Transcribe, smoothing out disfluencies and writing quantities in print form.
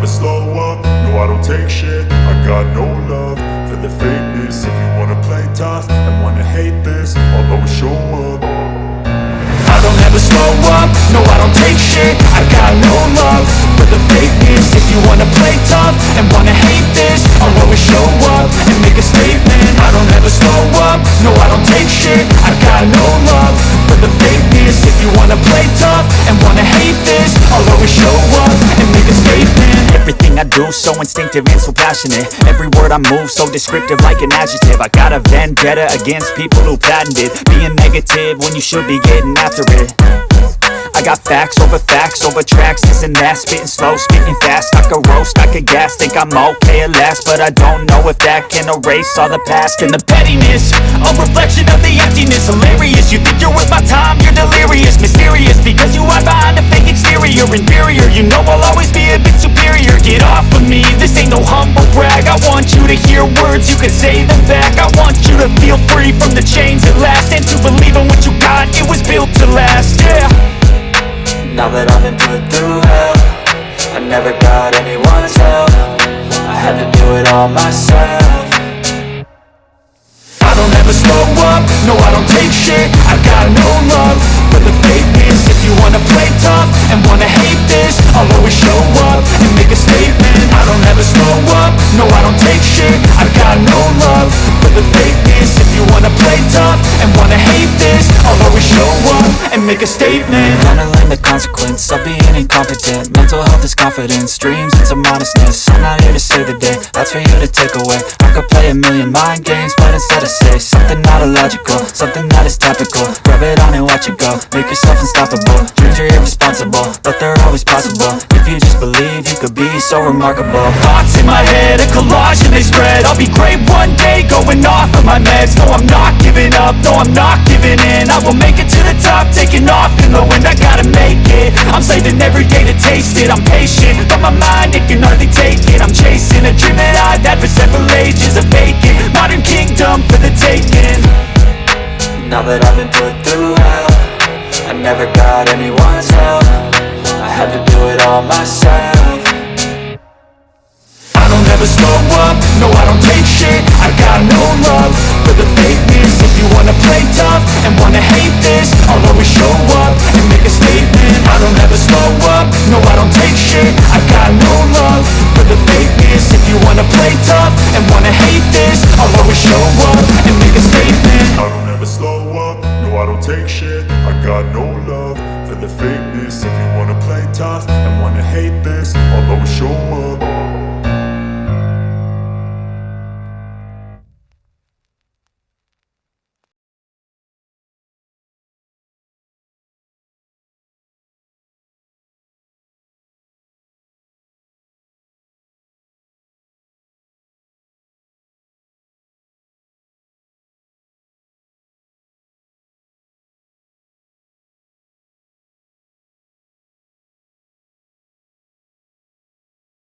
slow up, no I don't take shit. I got no love for the fakeness. If you wanna play tough and wanna hate this, I'll always show up. I don't ever slow up, no I don't take shit. I got no love for the fakeness. If you wanna play tough and wanna hate this, I'll always show up and make a statement. I don't ever slow up, no I don't take shit. I got no love for the fakeness. If you wanna play tough and wanna hate this, I'll always show up and make a statement. Everything I do so instinctive and so passionate. Every word I move so descriptive like an adjective. I got a vendetta against people who patented being negative when you should be getting after it. I got facts over tracks, this and that. Spitting slow, spitting fast, I could roast, I could gas. Think I'm okay at last, but I don't know if that can erase all the past. And the pettiness, a reflection of the emptiness. Hilarious, you think you're worth my time, you're delirious. Mysterious, because you hide behind a fake exterior. Inferior, you know I'll always be a bit superior. Get off of me, this ain't no humble brag. I want you to hear words, you can say them back. I want you to feel free from the chains at last, and to believe in what you got, it was built to last, yeah. Now that I've been put through hell, I never got anyone's help. I had to do it all myself. I don't ever slow up, no I don't take shit. I got no love for the fakeness. If you wanna play tough and wanna hate this, I'll always show up and make a statement. I don't ever slow up, no I don't take shit. I got no love for the fakeness. If you wanna play tough and wanna hate this, I'll always show up and make a statement. Gonna learn the consequence of being incompetent. Mental health is confidence, dreams into modestness. I'm not here to save the day, that's for you to take away. I could play a million mind games, but instead I say something not illogical, something that is topical. Rub it on and watch it go, make yourself unstoppable. Dreams are irresponsible, but they're always possible. If you just believe, you could be so remarkable. Thoughts in my head, a collage and they spread. I'll be great one day, going off of my meds. No, I'm not giving up, no, I'm not giving in. I will make it to the top, taking off in the wind. I gotta make it, I'm saving every day to taste it. I'm patient, but my mind, it can hardly take it. I'm chasing a dream that I've had for several ages. A vacant, modern kingdom for the taking. Now that I've been put through hell, I never got anyone's help. I had to do it all myself. I don't ever slow up, no I don't take shit. I got no love for the fakeness. If you wanna play tough and wanna hate this, I'll always show up and make a statement. I don't ever slow up, no I don't take shit. I got no love for the fakeness. If you wanna play tough and wanna hate this, I'll always show up and make a statement. I don't ever slow up, no I don't take shit.